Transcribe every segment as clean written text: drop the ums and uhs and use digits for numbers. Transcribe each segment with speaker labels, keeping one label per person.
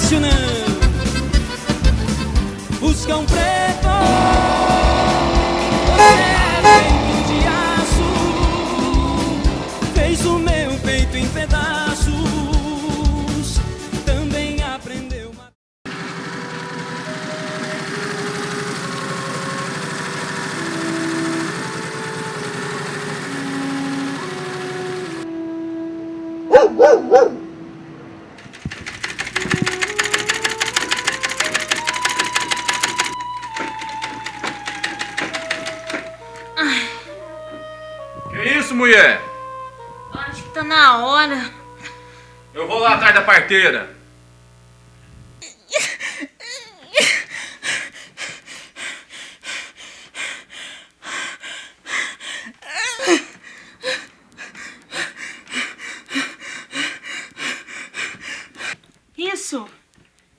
Speaker 1: fácil não. Busca um preto, você é feito de aço, fez o meu peito em pedaços, também aprendeu.
Speaker 2: Que isso, mulher?
Speaker 3: Acho que tá na hora.
Speaker 2: Eu vou lá atrás da parteira.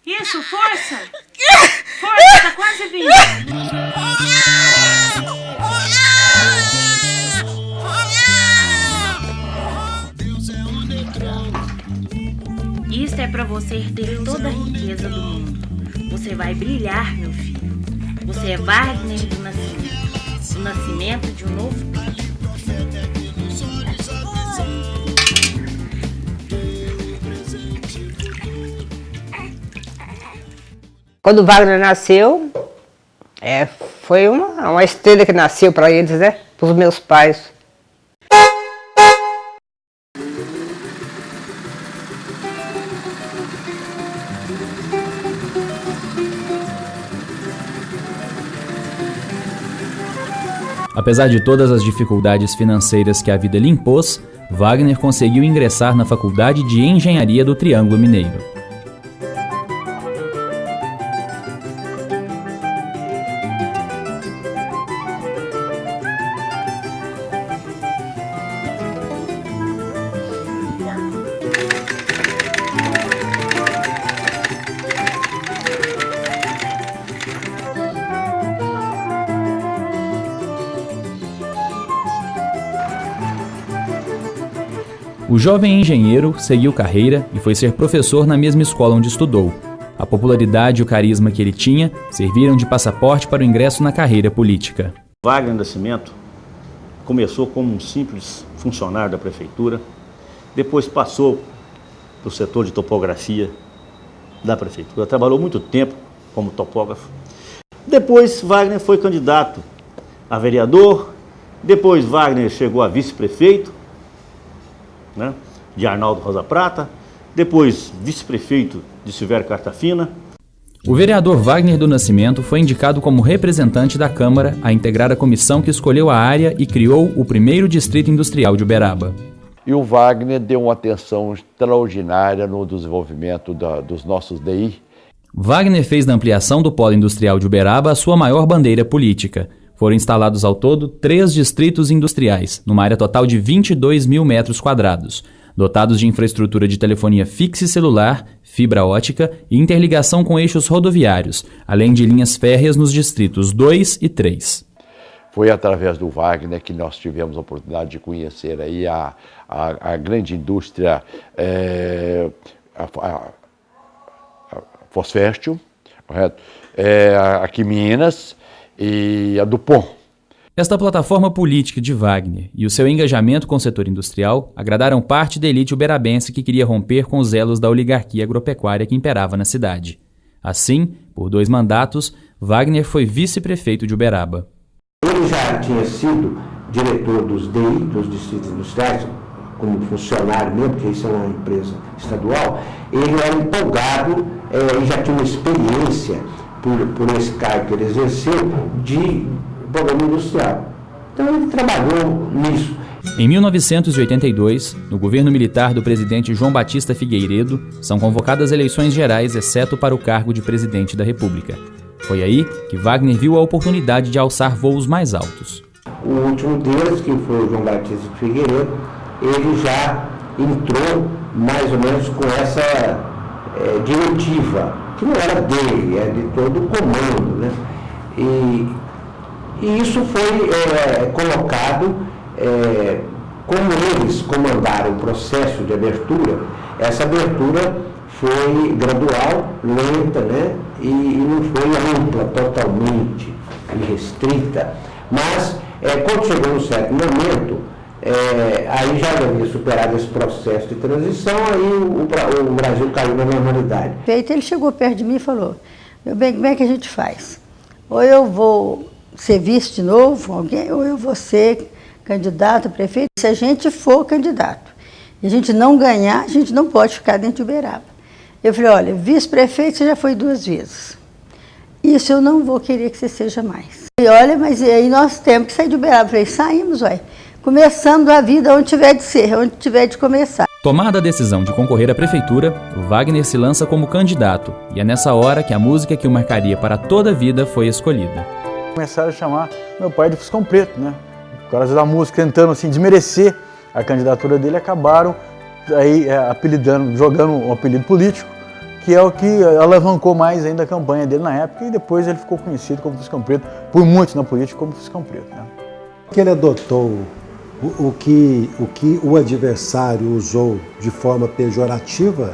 Speaker 3: Isso, força! Força, tá quase vindo! Isso é pra você ter toda a riqueza do mundo. Você vai brilhar, meu filho. Você é Wagner do nascimento de um novo tempo.
Speaker 4: Quando o Wagner nasceu, foi uma estrela que nasceu para eles, né? Para os meus pais.
Speaker 5: Apesar de todas as dificuldades financeiras que a vida lhe impôs, Wagner conseguiu ingressar na Faculdade de Engenharia do Triângulo Mineiro. O jovem engenheiro seguiu carreira e foi ser professor na mesma escola onde estudou. A popularidade e o carisma que ele tinha serviram de passaporte para o ingresso na carreira política.
Speaker 6: Wagner Nascimento começou como um simples funcionário da prefeitura, depois passou para o setor de topografia da prefeitura, trabalhou muito tempo como topógrafo. Depois Wagner foi candidato a vereador, depois Wagner chegou a vice-prefeito, né, de Arnaldo Rosa Prata, depois vice-prefeito de Silvério Cartafina.
Speaker 5: O vereador Wagner do Nascimento foi indicado como representante da Câmara a integrar a comissão que escolheu a área e criou o primeiro distrito industrial de Uberaba.
Speaker 7: E o Wagner deu uma atenção extraordinária no desenvolvimento dos nossos DI.
Speaker 5: Wagner fez da ampliação do polo industrial de Uberaba a sua maior bandeira política. Foram instalados ao todo 3 distritos industriais, numa área total de 22 mil metros quadrados, dotados de infraestrutura de telefonia fixa e celular, fibra ótica e interligação com eixos rodoviários, além de linhas férreas nos distritos 2 e 3.
Speaker 7: Foi através do Wagner que nós tivemos a oportunidade de conhecer aí a grande indústria a Fosfértil, correto? Aqui em Minas, e a Dupont.
Speaker 5: Esta plataforma política de Wagner e o seu engajamento com o setor industrial agradaram parte da elite uberabense que queria romper com os elos da oligarquia agropecuária que imperava na cidade. Assim, por 2 mandatos, Wagner foi vice-prefeito de Uberaba.
Speaker 8: Ele já tinha sido diretor dos DI, dos distritos industriais, como funcionário mesmo, porque isso é uma empresa estadual. Ele era empolgado e já tinha uma experiência por esse cargo que ele exerceu, de programa industrial. Então ele trabalhou nisso.
Speaker 5: Em 1982, no governo militar do presidente João Batista Figueiredo, são convocadas eleições gerais, exceto para o cargo de presidente da República. Foi aí que Wagner viu a oportunidade de alçar voos mais altos.
Speaker 8: O último deles, que foi o João Batista Figueiredo, ele já entrou mais ou menos com essa diretiva, que não era dele, é de todo o comando, né? E isso foi colocado, como eles comandaram o processo de abertura, essa abertura foi gradual, lenta, né? E não foi ampla totalmente e restrita. Mas, quando chegou um certo momento, aí já havia superado esse processo de transição, aí o Brasil caiu na normalidade.
Speaker 9: Ele chegou perto de mim e falou: meu bem, como é que a gente faz? Ou eu vou ser vice de novo, alguém, ou eu vou ser candidato a prefeito. Se a gente for candidato e a gente não ganhar, a gente não pode ficar dentro de Uberaba. Eu falei: olha, vice-prefeito você já foi 2 vezes. Isso eu não vou querer que você seja mais. E olha, mas aí nós temos que sair de Uberaba. Eu falei: saímos, ué. Começando a vida onde tiver de ser, onde tiver de começar.
Speaker 5: Tomada a decisão de concorrer à prefeitura, o Wagner se lança como candidato, e é nessa hora que a música que o marcaria para toda a vida foi escolhida.
Speaker 10: Começaram a chamar meu pai de Fuscão Preto, né? Por causa da música, tentando assim desmerecer a candidatura dele, acabaram aí apelidando, jogando um apelido político, que é o que alavancou mais ainda a campanha dele na época, e depois ele ficou conhecido como Fuscão Preto, por muitos na política como Fuscão Preto, né?
Speaker 11: Que ele adotou o que o adversário usou de forma pejorativa,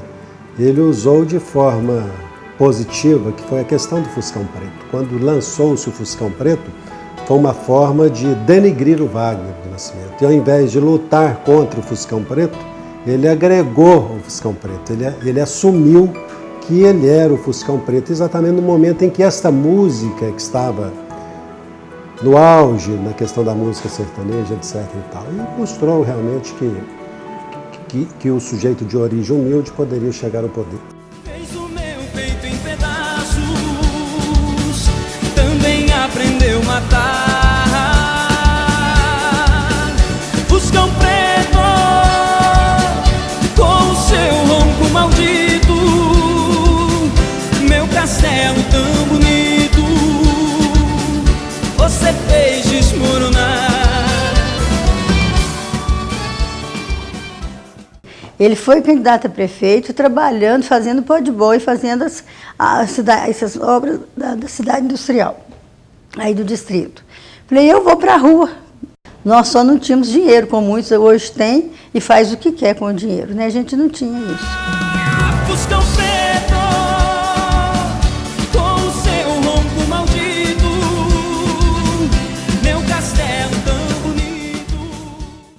Speaker 11: ele usou de forma positiva, que foi a questão do Fuscão Preto. Quando lançou-se o Fuscão Preto, foi uma forma de denegrir o Wagner do Nascimento. E ao invés de lutar contra o Fuscão Preto, ele agregou o Fuscão Preto, ele assumiu que ele era o Fuscão Preto, exatamente no momento em que esta música que estava no auge, na questão da música sertaneja, etc. e tal. E mostrou realmente que o sujeito de origem humilde poderia chegar ao poder.
Speaker 1: Fez o meu peito em pedaços, também aprendeu a matar. Fuscão Preto, com o seu ronco maldito, meu castelo tão bonito, você fez desmoronar.
Speaker 9: Ele foi candidato a prefeito, trabalhando, fazendo pó de boi, fazendo essas obras da cidade industrial, aí do distrito. Falei: eu vou para a rua. Nós só não tínhamos dinheiro, como muitos hoje têm, e faz o que quer com o dinheiro, né? A gente não tinha isso.
Speaker 1: Fuscão Preto, com o seu ronco maldito, meu castelo tão bonito.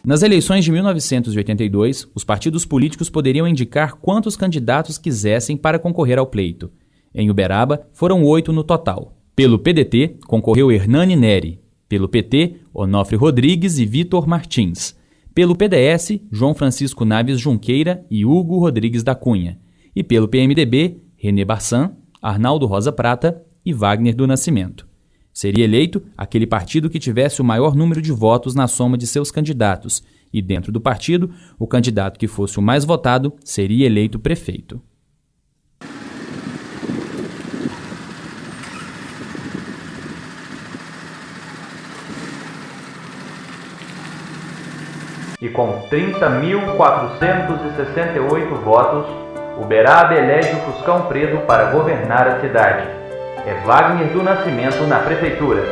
Speaker 5: Nas eleições de 1982, os partidos políticos poderiam indicar quantos candidatos quisessem para concorrer ao pleito. Em Uberaba, foram 8 no total. Pelo PDT, concorreu Hernani Neri. Pelo PT, Onofre Rodrigues e Vitor Martins. Pelo PDS, João Francisco Naves Junqueira e Hugo Rodrigues da Cunha. E pelo PMDB, René Barçan, Arnaldo Rosa Prata e Wagner do Nascimento. Seria eleito aquele partido que tivesse o maior número de votos na soma de seus candidatos, e dentro do partido, o candidato que fosse o mais votado seria eleito prefeito. E com 30.468 votos, Uberaba elege o Fuscão Preto para governar a cidade. É Wagner do Nascimento na prefeitura.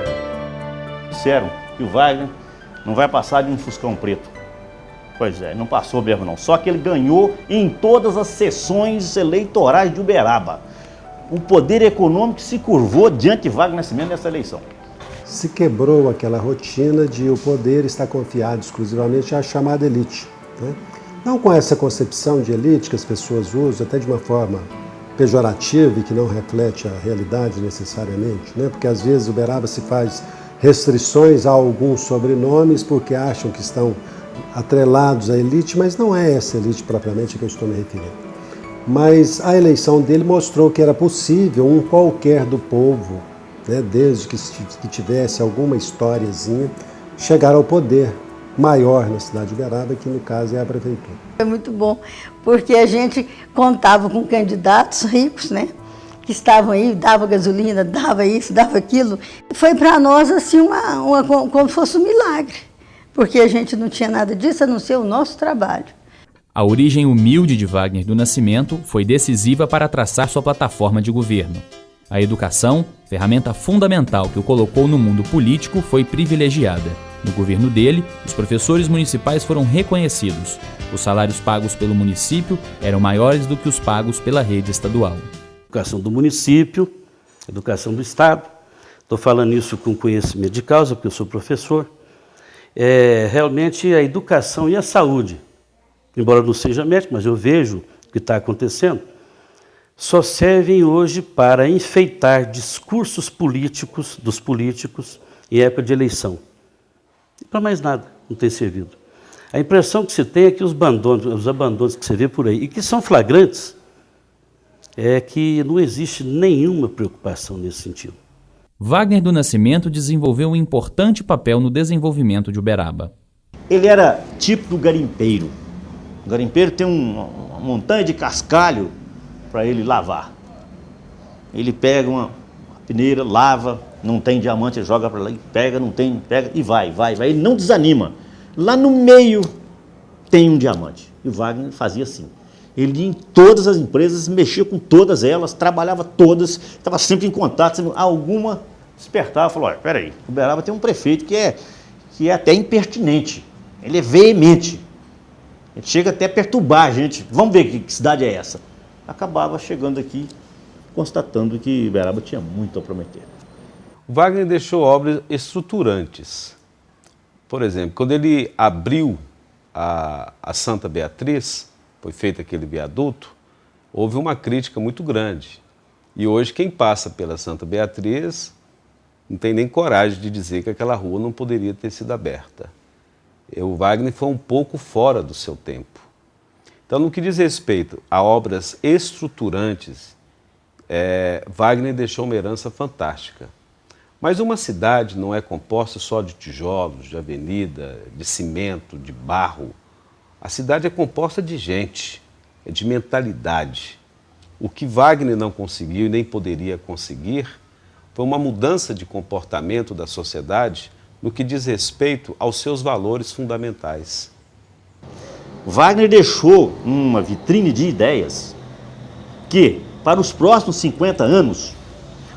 Speaker 6: Disseram que o Wagner não vai passar de um Fuscão Preto. Pois é, não passou mesmo não. Só que ele ganhou em todas as sessões eleitorais de Uberaba. O poder econômico se curvou diante de Wagner Nascimento nessa eleição.
Speaker 11: Se quebrou aquela rotina de o poder estar confiado exclusivamente à chamada elite, né? Não com essa concepção de elite que as pessoas usam, até de uma forma pejorativa e que não reflete a realidade necessariamente, né? Porque às vezes Uberaba se faz restrições a alguns sobrenomes porque acham que estão atrelados à elite, mas não é essa elite propriamente a que eu estou me referindo. Mas a eleição dele mostrou que era possível um qualquer do povo, né, desde que tivesse alguma historiazinha, chegar ao poder maior na cidade de Uberaba, que no caso é a prefeitura.
Speaker 9: É muito bom, porque a gente contava com candidatos ricos, né, que estavam aí, dava gasolina, dava isso, dava aquilo. Foi para nós assim como se fosse um milagre, porque a gente não tinha nada disso a não ser o nosso trabalho.
Speaker 5: A origem humilde de Wagner do Nascimento foi decisiva para traçar sua plataforma de governo. A educação, ferramenta fundamental que o colocou no mundo político, foi privilegiada. No governo dele, os professores municipais foram reconhecidos. Os salários pagos pelo município eram maiores do que os pagos pela rede estadual.
Speaker 12: Educação do município, educação do Estado. Estou falando isso com conhecimento de causa, porque eu sou professor. Realmente a educação e a saúde, embora não seja médico, mas eu vejo o que está acontecendo, só servem hoje para enfeitar discursos políticos dos políticos em época de eleição. E para mais nada não tem servido. A impressão que se tem é que os abandonos que você vê por aí, e que são flagrantes, é que não existe nenhuma preocupação nesse sentido.
Speaker 5: Wagner do Nascimento desenvolveu um importante papel no desenvolvimento de Uberaba.
Speaker 6: Ele era tipo do garimpeiro. O garimpeiro tem uma montanha de cascalho para ele lavar. Ele pega uma peneira, lava, não tem diamante, ele joga para lá e pega, não tem, pega e vai. Ele não desanima. Lá no meio tem um diamante. E o Wagner fazia assim. Ele ia em todas as empresas, mexia com todas elas, trabalhava todas, estava sempre em contato. Alguma despertava e falou, olha, peraí, Uberaba tem um prefeito que é até impertinente, ele é veemente, ele chega até a perturbar a gente, vamos ver que cidade é essa. Acabava chegando aqui, constatando que Uberaba tinha muito a prometer.
Speaker 13: O Wagner deixou obras estruturantes. Por exemplo, quando ele abriu a Santa Beatriz, foi feito aquele viaduto, houve uma crítica muito grande. E hoje quem passa pela Santa Beatriz não tem nem coragem de dizer que aquela rua não poderia ter sido aberta. O Wagner foi um pouco fora do seu tempo. Então, no que diz respeito a obras estruturantes, Wagner deixou uma herança fantástica. Mas uma cidade não é composta só de tijolos, de avenida, de cimento, de barro. A cidade é composta de gente, de mentalidade. O que Wagner não conseguiu e nem poderia conseguir foi uma mudança de comportamento da sociedade no que diz respeito aos seus valores fundamentais.
Speaker 6: Wagner deixou uma vitrine de ideias que, para os próximos 50 anos,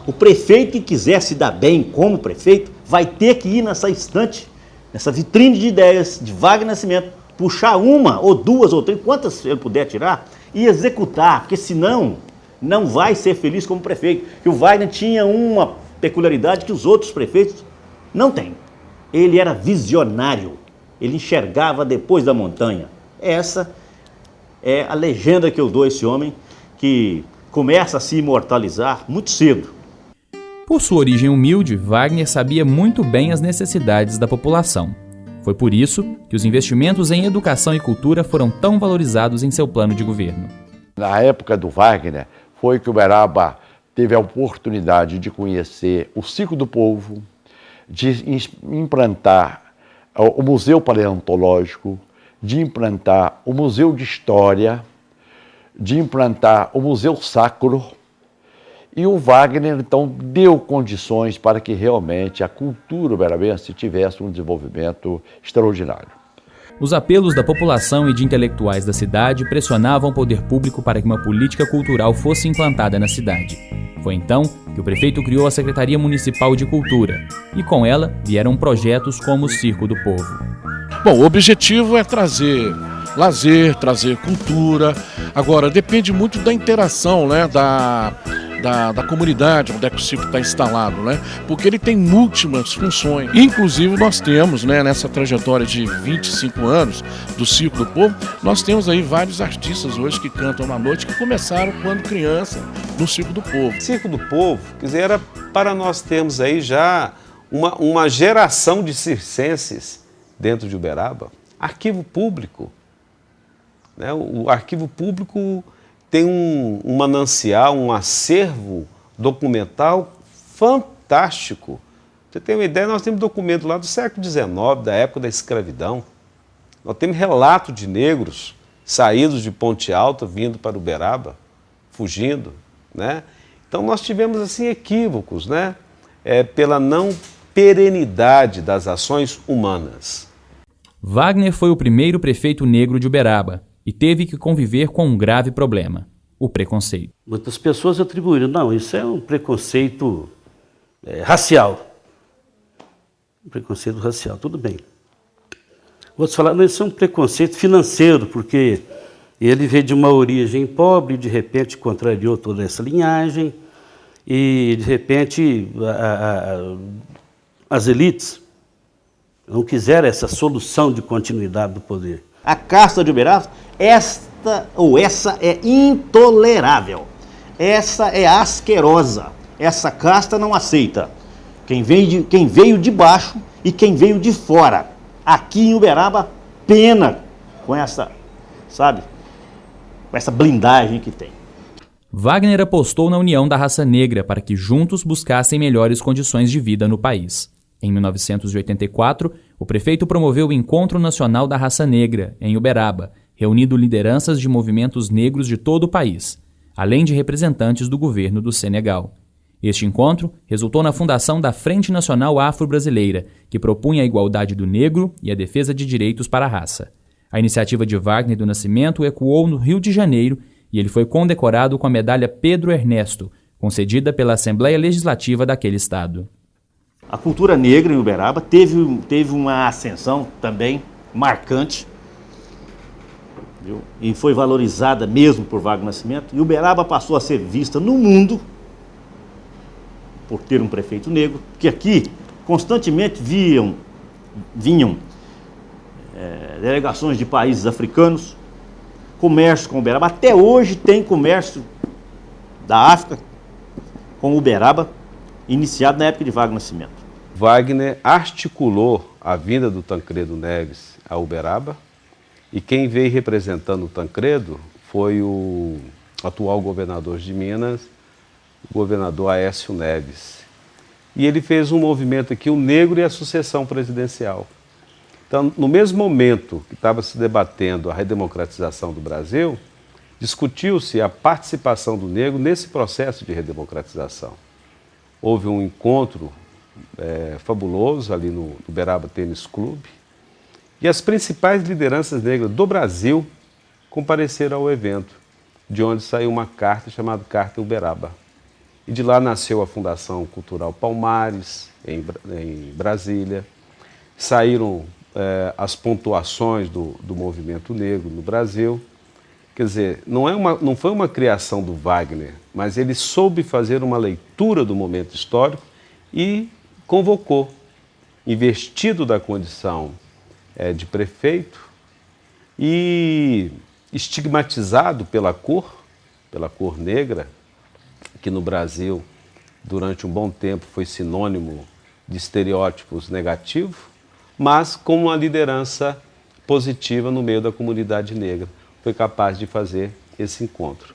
Speaker 6: o prefeito que quiser se dar bem como prefeito vai ter que ir nessa estante, nessa vitrine de ideias de Wagner Nascimento, puxar uma, ou duas, ou três, quantas ele puder tirar, e executar, porque senão não vai ser feliz como prefeito. E o Wagner tinha uma peculiaridade que os outros prefeitos não têm. Ele era visionário, ele enxergava depois da montanha. Essa é a legenda que eu dou a esse homem, que começa a se imortalizar muito cedo.
Speaker 5: Por sua origem humilde, Wagner sabia muito bem as necessidades da população. Foi por isso que os investimentos em educação e cultura foram tão valorizados em seu plano de governo.
Speaker 7: Na época do Wagner, foi que Uberaba teve a oportunidade de conhecer o Circo do Povo, de implantar o Museu Paleontológico, de implantar o Museu de História, de implantar o Museu Sacro. E o Wagner, então, deu condições para que realmente a cultura uberabense tivesse um desenvolvimento extraordinário.
Speaker 5: Os apelos da população e de intelectuais da cidade pressionavam o poder público para que uma política cultural fosse implantada na cidade. Foi então que o prefeito criou a Secretaria Municipal de Cultura, e com ela vieram projetos como o Circo do Povo.
Speaker 14: Bom, o objetivo é trazer lazer, trazer cultura. Agora, depende muito da interação, né, da comunidade onde é que o circo está instalado, né? Porque ele tem múltiplas funções. Inclusive nós temos, né, nessa trajetória de 25 anos do Circo do Povo, nós temos aí vários artistas hoje que cantam na noite que começaram quando criança no Circo do Povo.
Speaker 13: Circo do Povo, quer dizer, era para nós termos aí já uma geração de circenses dentro de Uberaba. Arquivo público, né? O arquivo público tem um manancial, um acervo documental fantástico. Você tem uma ideia, nós temos documento lá do século XIX, da época da escravidão. Nós temos relato de negros saídos de Ponte Alta, vindo para Uberaba, fugindo, né? Então nós tivemos assim equívocos, né? Pela não perenidade das ações humanas.
Speaker 5: Wagner foi o primeiro prefeito negro de Uberaba e teve que conviver com um grave problema: o preconceito.
Speaker 12: Muitas pessoas atribuíram, não, isso é um preconceito racial. Preconceito racial, tudo bem. Outros falaram, isso é um preconceito financeiro, porque ele veio de uma origem pobre, de repente contrariou toda essa linhagem, e de repente as elites não quiseram essa solução de continuidade do poder.
Speaker 6: A casta de Uberaba, essa é intolerável. Essa é asquerosa. Essa casta não aceita quem veio de baixo e quem veio de fora. Aqui em Uberaba, pena com essa, sabe, com essa blindagem que tem.
Speaker 5: Wagner apostou na união da raça negra para que juntos buscassem melhores condições de vida no país. Em 1984, o prefeito promoveu o Encontro Nacional da Raça Negra, em Uberaba, reunindo lideranças de movimentos negros de todo o país, além de representantes do governo do Senegal. Este encontro resultou na fundação da Frente Nacional Afro-Brasileira, que propunha a igualdade do negro e a defesa de direitos para a raça. A iniciativa de Wagner do Nascimento ecoou no Rio de Janeiro e ele foi condecorado com a medalha Pedro Ernesto, concedida pela Assembleia Legislativa daquele estado.
Speaker 6: A cultura negra em Uberaba teve uma ascensão também marcante, viu? E foi valorizada mesmo por Wagner Nascimento. E Uberaba passou a ser vista no mundo por ter um prefeito negro, que aqui constantemente vinham delegações de países africanos, comércio com Uberaba. Até hoje tem comércio da África com Uberaba, iniciado na época de Wagner Nascimento.
Speaker 13: Wagner articulou a vinda do Tancredo Neves a Uberaba, e quem veio representando o Tancredo foi o atual governador de Minas, o governador Aécio Neves. E ele fez um movimento aqui, o negro e a sucessão presidencial. Então, no mesmo momento que estava se debatendo a redemocratização do Brasil, discutiu-se a participação do negro nesse processo de redemocratização. Houve um encontro fabuloso ali no Uberaba Tênis Clube, e as principais lideranças negras do Brasil compareceram ao evento, de onde saiu uma carta chamada Carta Uberaba. E de lá nasceu a Fundação Cultural Palmares, em Brasília. Saíram as pontuações do movimento negro no Brasil. Quer dizer, não foi uma criação do Wagner, mas ele soube fazer uma leitura do momento histórico e convocou, investido da condição de prefeito e estigmatizado pela cor negra, que no Brasil, durante um bom tempo, foi sinônimo de estereótipos negativos, mas com uma liderança positiva no meio da comunidade negra. Foi capaz de fazer esse encontro.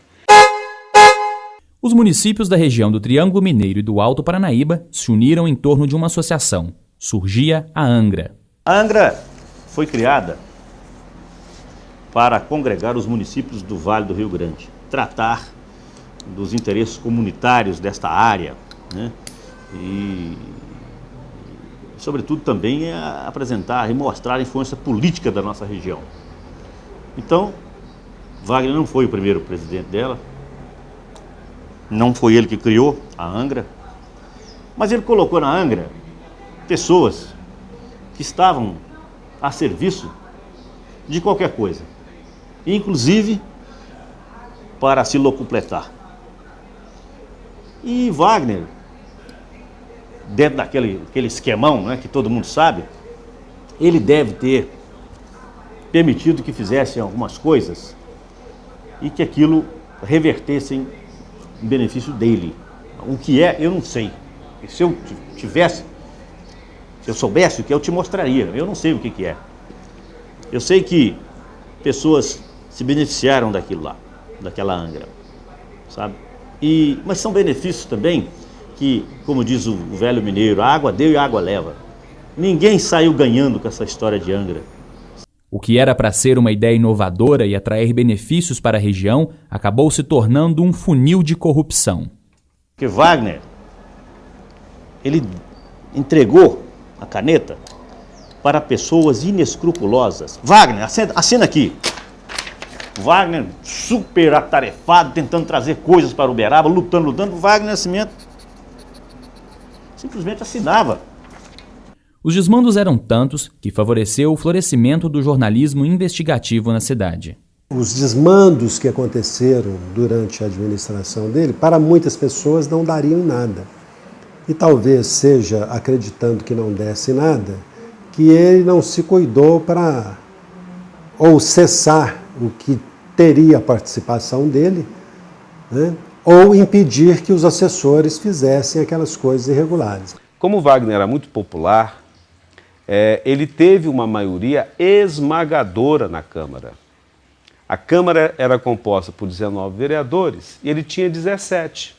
Speaker 5: Os municípios da região do Triângulo Mineiro e do Alto Paranaíba se uniram em torno de uma associação. Surgia a Angra.
Speaker 6: A Angra foi criada para congregar os municípios do Vale do Rio Grande, tratar dos interesses comunitários desta área, né? E, sobretudo, também apresentar e mostrar a influência política da nossa região. Então, Wagner não foi o primeiro presidente dela, não foi ele que criou a Angra, mas ele colocou na Angra pessoas que estavam a serviço de qualquer coisa, inclusive para se locupletar. E Wagner, dentro daquele esquemão, né, que todo mundo sabe, ele deve ter permitido que fizessem algumas coisas e que aquilo revertessem em benefício dele. O que é, eu não sei. E se eu soubesse o que é, eu te mostraria. Eu não sei o que é. Eu sei que pessoas se beneficiaram daquilo lá, daquela Angra, sabe? Mas são benefícios também que, como diz o velho mineiro, a água deu e a água leva. Ninguém saiu ganhando com essa história de Angra.
Speaker 5: O que era para ser uma ideia inovadora e atrair benefícios para a região acabou se tornando um funil de corrupção.
Speaker 6: Porque Wagner, ele entregou a caneta para pessoas inescrupulosas. Wagner, assina aqui. Wagner super atarefado, tentando trazer coisas para Uberaba, lutando. Wagner Nascimento simplesmente assinava.
Speaker 5: Os desmandos eram tantos que favoreceu o florescimento do jornalismo investigativo na cidade.
Speaker 11: Os desmandos que aconteceram durante a administração dele, para muitas pessoas não dariam nada. E talvez seja acreditando que não desse nada, que ele não se cuidou para ou cessar o que teria a participação dele, né? Ou impedir que os assessores fizessem aquelas coisas irregulares.
Speaker 13: Como Wagner era muito popular, ele teve uma maioria esmagadora na Câmara. A Câmara era composta por 19 vereadores e ele tinha 17.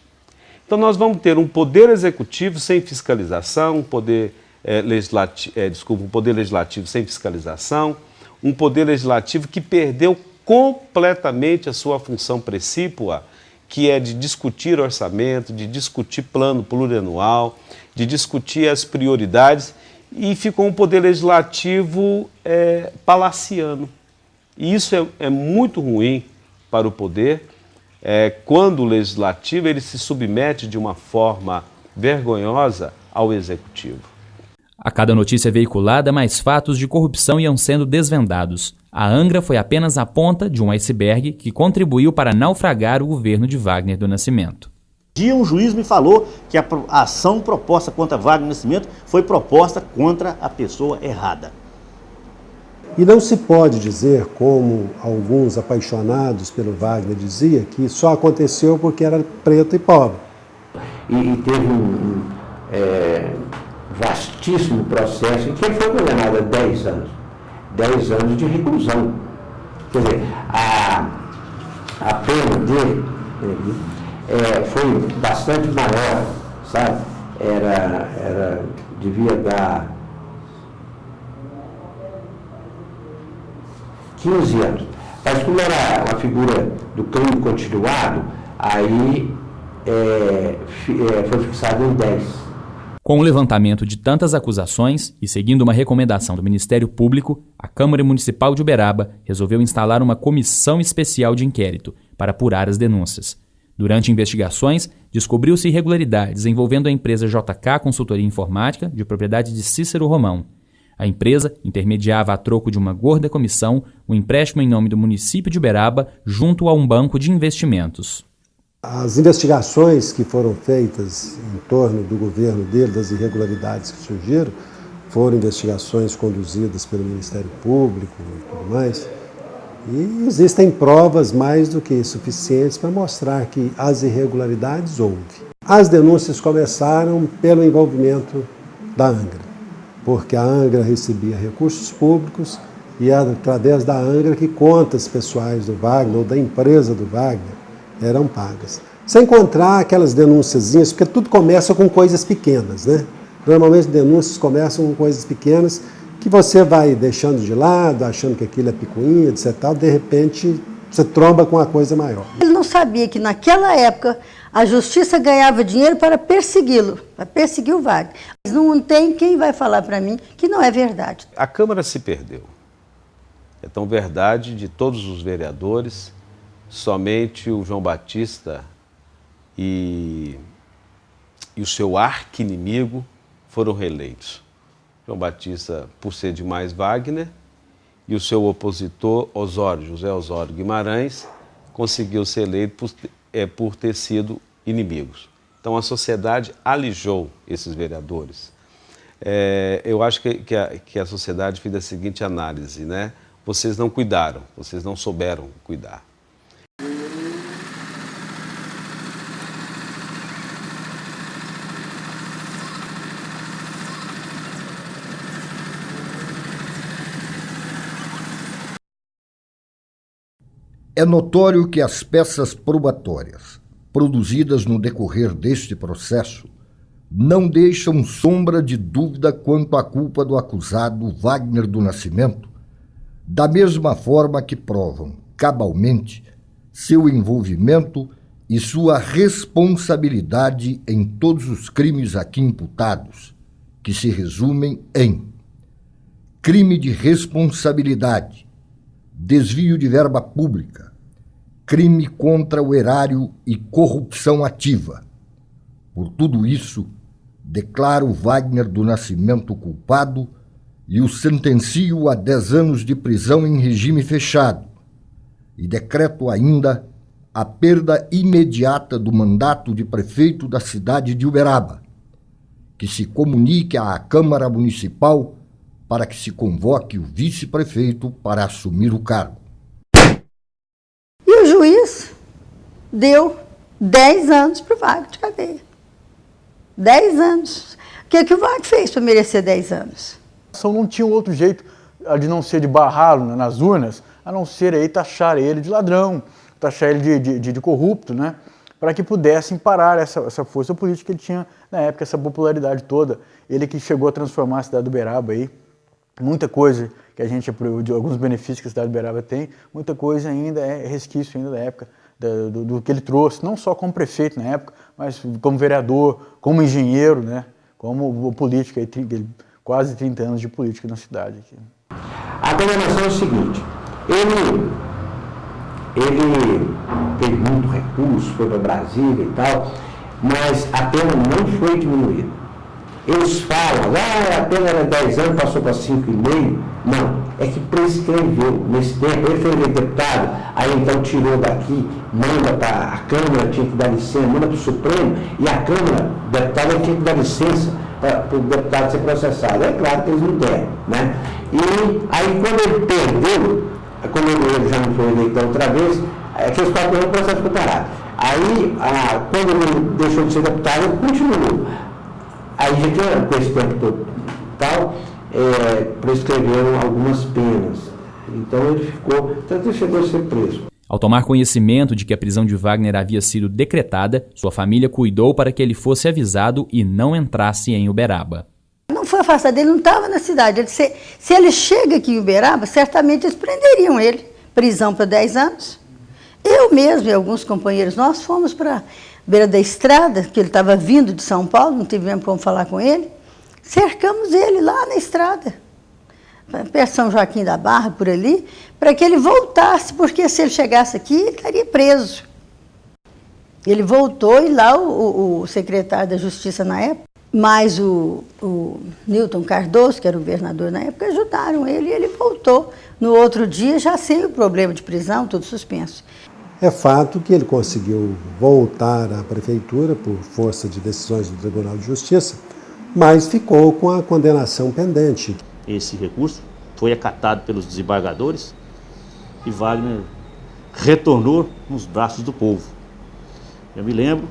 Speaker 13: Então nós vamos ter um poder executivo sem fiscalização, um poder legislativo sem fiscalização, um poder legislativo que perdeu completamente a sua função precípua, que é de discutir orçamento, de discutir plano plurianual, de discutir as prioridades, e ficou um poder legislativo palaciano. E isso é muito ruim para o poder, quando o legislativo ele se submete de uma forma vergonhosa ao executivo.
Speaker 5: A cada notícia veiculada, mais fatos de corrupção iam sendo desvendados. A Angra foi apenas a ponta de um iceberg que contribuiu para naufragar o governo de Wagner do Nascimento.
Speaker 6: Um juiz me falou que a ação proposta contra Wagner do Nascimento foi proposta contra a pessoa errada.
Speaker 11: E não se pode dizer, como alguns apaixonados pelo Wagner diziam, que só aconteceu porque era preto e pobre.
Speaker 8: E teve um vastíssimo processo em que ele foi condenado a 10 anos. 10 anos de reclusão. Quer dizer, a pena dele foi bastante maior, sabe? Devia dar 15 anos. Mas como era uma figura do crime continuado, aí foi fixado em 10.
Speaker 5: Com o levantamento de tantas acusações e seguindo uma recomendação do Ministério Público, a Câmara Municipal de Uberaba resolveu instalar uma comissão especial de inquérito para apurar as denúncias. Durante investigações, descobriu-se irregularidades envolvendo a empresa JK Consultoria Informática, de propriedade de Cícero Romão. A empresa intermediava a troco de uma gorda comissão um empréstimo em nome do município de Uberaba junto a um banco de investimentos.
Speaker 11: As investigações que foram feitas em torno do governo dele, das irregularidades que surgiram, foram investigações conduzidas pelo Ministério Público e tudo mais. E existem provas mais do que suficientes para mostrar que as irregularidades houve. As denúncias começaram pelo envolvimento da Angra, porque a Angra recebia recursos públicos e era através da Angra que contas pessoais do Wagner ou da empresa do Wagner eram pagas. Sem contar aquelas denunciazinhas, porque tudo começa com coisas pequenas, né? Normalmente denúncias começam com coisas pequenas que você vai deixando de lado, achando que aquilo é picuinha, etc. De repente, você tromba com uma coisa maior.
Speaker 9: Ele não sabia que naquela época a justiça ganhava dinheiro para persegui-lo, para perseguir o Wagner. Mas não tem quem vai falar para mim que não é verdade.
Speaker 13: A Câmara se perdeu. É tão verdade de todos os vereadores. Somente o João Batista e o seu arqui-inimigo foram reeleitos. João Batista, por ser demais Wagner, e o seu opositor, José Osório Guimarães, conseguiu ser eleito por ter sido inimigos. Então a sociedade alijou esses vereadores. Eu acho que a sociedade fez a seguinte análise, né? Vocês não cuidaram, vocês não souberam cuidar.
Speaker 15: É notório que as peças probatórias produzidas no decorrer deste processo não deixam sombra de dúvida quanto à culpa do acusado Wagner do Nascimento, da mesma forma que provam cabalmente seu envolvimento e sua responsabilidade em todos os crimes aqui imputados, que se resumem em crime de responsabilidade, desvio de verba pública, crime contra o erário e corrupção ativa. Por tudo isso, declaro Wagner do Nascimento culpado e o sentencio a 10 anos de prisão em regime fechado, e decreto ainda a perda imediata do mandato de prefeito da cidade de Uberaba, que se comunique à Câmara Municipal para que se convoque o vice-prefeito para assumir o cargo.
Speaker 9: E o juiz deu 10 anos para o Wagner de cadeia. 10 anos. O que o Wagner fez para merecer 10 anos?
Speaker 10: Não tinha outro jeito de não ser de barrá-lo nas urnas, a não ser aí taxar ele de ladrão, taxar ele de corrupto, né? Para que pudessem parar essa força política que ele tinha na época, essa popularidade toda. Ele que chegou a transformar a cidade do Uberaba aí, muita coisa que a gente, de alguns benefícios que a cidade do Uberaba tem, muita coisa ainda é resquício ainda da época, do que ele trouxe, não só como prefeito na época, mas como vereador, como engenheiro, né? Como político, aí, quase 30 anos de política na cidade. Aqui.
Speaker 8: A condenação é o seguinte, ele teve muito recurso, foi para Brasília e tal, mas a pena não foi diminuída. Eles falam, a pena era 10 anos, passou para 5,5. Não, é que prescreveu. Nesse tempo, ele foi eleito deputado, aí então tirou daqui, manda para a Câmara, tinha que dar licença, manda para o Supremo, e a Câmara, o deputado tinha que dar licença para o deputado ser processado. É claro que eles não deram, né? E aí quando ele perdeu, quando ele já não foi eleito outra vez, aqueles 4 anos o processo ficou parado. Aí, quando ele deixou de ser deputado, ele continuou. Aí já tinha, com esse tempo todo tal, prescreveram algumas penas. Então ele ficou, tanto ele chegou a ser preso.
Speaker 5: Ao tomar conhecimento de que a prisão de Wagner havia sido decretada, sua família cuidou para que ele fosse avisado e não entrasse em Uberaba.
Speaker 9: Não foi afastado, ele não estava na cidade. Se ele chega aqui em Uberaba, certamente eles prenderiam ele. Prisão para 10 anos. Eu mesmo e alguns companheiros nossos fomos para a beira da estrada, que ele estava vindo de São Paulo, não tivemos como falar com ele. Cercamos ele lá na estrada, perto São Joaquim da Barra, por ali, para que ele voltasse, porque se ele chegasse aqui, ele estaria preso. Ele voltou e lá o secretário da Justiça na época, mais o Newton Cardoso, que era o governador na época, ajudaram ele e ele voltou. No outro dia, já sem o problema de prisão, tudo suspenso.
Speaker 11: É fato que ele conseguiu voltar à prefeitura por força de decisões do Tribunal de Justiça, mas ficou com a condenação pendente.
Speaker 6: Esse recurso foi acatado pelos desembargadores e Wagner retornou nos braços do povo. Eu me lembro,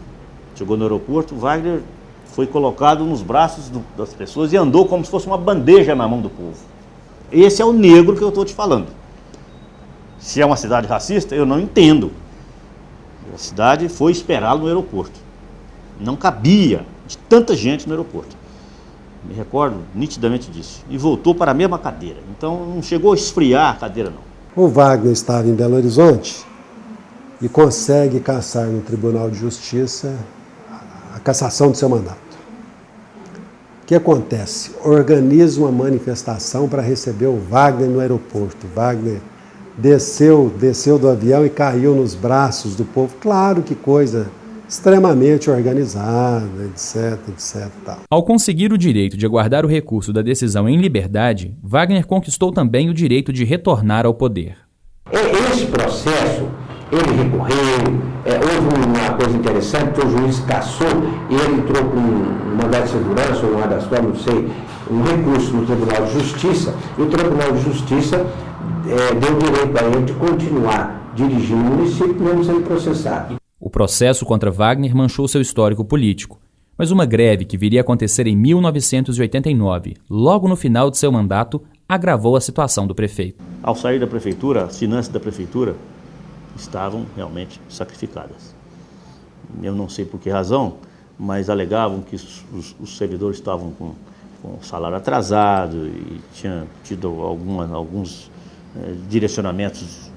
Speaker 6: chegou no aeroporto, Wagner foi colocado nos braços das pessoas e andou como se fosse uma bandeja na mão do povo. Esse é o negro que eu estou te falando. Se é uma cidade racista, eu não entendo. A cidade foi esperá-lo no aeroporto. Não cabia de tanta gente no aeroporto. Me recordo nitidamente disso. E voltou para a mesma cadeira. Então não chegou a esfriar a cadeira, não.
Speaker 11: O Wagner estava em Belo Horizonte e consegue cassar no Tribunal de Justiça a cassação do seu mandato. O que acontece? Organiza uma manifestação para receber o Wagner no aeroporto. Wagner desceu do avião e caiu nos braços do povo. Claro que coisa extremamente organizada, etc, etc. Tal.
Speaker 5: Ao conseguir o direito de aguardar o recurso da decisão em liberdade, Wagner conquistou também o direito de retornar ao poder.
Speaker 8: Esse processo, ele recorreu, houve uma coisa interessante, que o juiz cassou e ele entrou com um mandado de segurança, ou uma das formas, não sei, um recurso no Tribunal de Justiça, e o Tribunal de Justiça deu direito a ele de continuar dirigindo o município, mesmo sendo processado.
Speaker 5: O processo contra Wagner manchou seu histórico político, mas uma greve que viria a acontecer em 1989, logo no final de seu mandato, agravou a situação do prefeito.
Speaker 6: Ao sair da prefeitura, as finanças da prefeitura estavam realmente sacrificadas. Eu não sei por que razão, mas alegavam que os servidores estavam com o salário atrasado e tinham tido alguns direcionamentos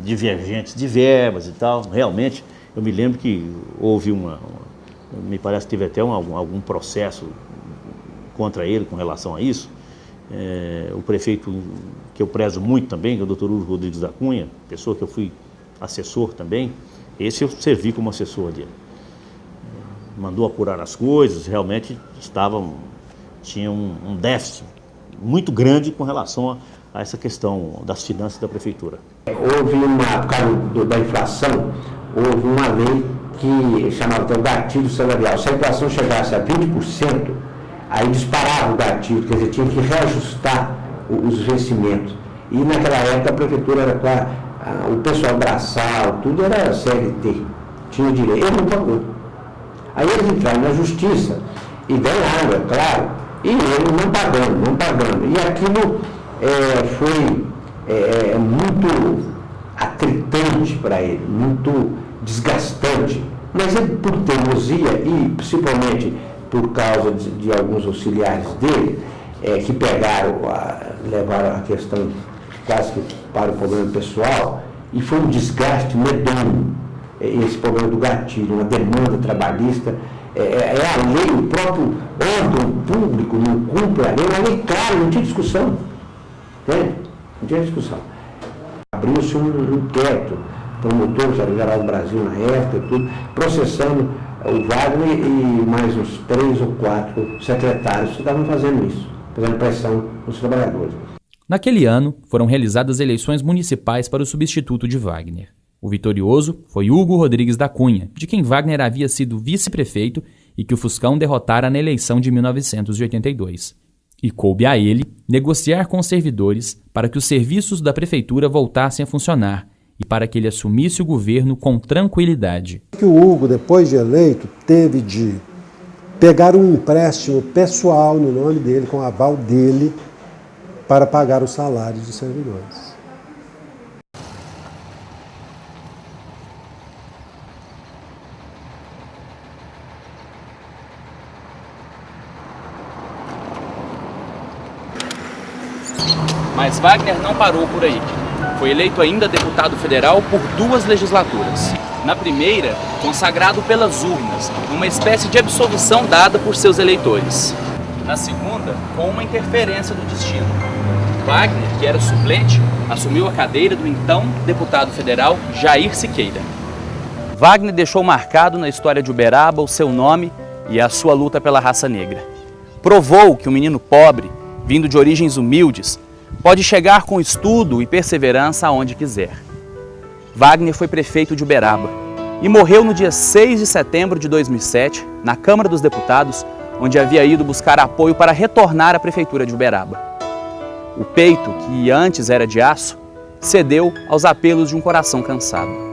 Speaker 6: divergentes de verbas e tal. Realmente, eu me lembro que houve me parece que teve até algum processo contra ele com relação a isso. O prefeito, que eu prezo muito também, que é o Dr. Hugo Rodrigues da Cunha, pessoa que eu fui assessor também, esse eu servi como assessor dele. mandou apurar as coisas, realmente tinha um déficit muito grande com relação a essa questão das finanças da prefeitura.
Speaker 8: Houve por causa da inflação, houve uma lei que chamava até o gatilho salarial. Se a inflação chegasse a 20%, aí disparava o gatilho, quer dizer, tinha que reajustar os vencimentos. E naquela época a prefeitura era o pessoal braçal, tudo era CLT, tinha direito, ele não pagou. Aí eles entraram na justiça e ganharam, é claro, e ele não pagando. E aquilo foi muito atritante para ele, muito desgastante. Mas ele, por teimosia e principalmente por causa de alguns auxiliares dele, que levaram a questão quase que para o problema pessoal, e foi um desgaste medonho, esse problema do gatilho, uma demanda trabalhista. A lei, o próprio órgão público não cumpre a lei, uma lei clara, não tinha discussão. Entende? Não tinha discussão. Abriu-se um inquérito, promotor-geral do Brasil na época, tudo, processando o Wagner e mais uns 3 ou 4 secretários que estavam fazendo isso, fazendo pressão nos trabalhadores.
Speaker 5: Naquele ano, foram realizadas eleições municipais para o substituto de Wagner. O vitorioso foi Hugo Rodrigues da Cunha, de quem Wagner havia sido vice-prefeito e que o Fuscão derrotara na eleição de 1982. E coube a ele negociar com os servidores para que os serviços da prefeitura voltassem a funcionar e para que ele assumisse o governo com tranquilidade.
Speaker 11: O Hugo, depois de eleito, teve de pegar um empréstimo pessoal no nome dele, com o aval dele, para pagar os salários dos servidores.
Speaker 5: Mas Wagner não parou por aí. Foi eleito ainda deputado federal por 2 legislaturas. Na primeira, consagrado pelas urnas, numa espécie de absolvição dada por seus eleitores. Na segunda, com uma interferência do destino. Wagner, que era suplente, assumiu a cadeira do então deputado federal Jair Siqueira. Wagner deixou marcado na história de Uberaba o seu nome e a sua luta pela raça negra. Provou que um menino pobre, vindo de origens humildes, pode chegar com estudo e perseverança aonde quiser. Wagner foi prefeito de Uberaba e morreu no dia 6 de setembro de 2007, na Câmara dos Deputados, onde havia ido buscar apoio para retornar à prefeitura de Uberaba. O peito, que antes era de aço, cedeu aos apelos de um coração cansado.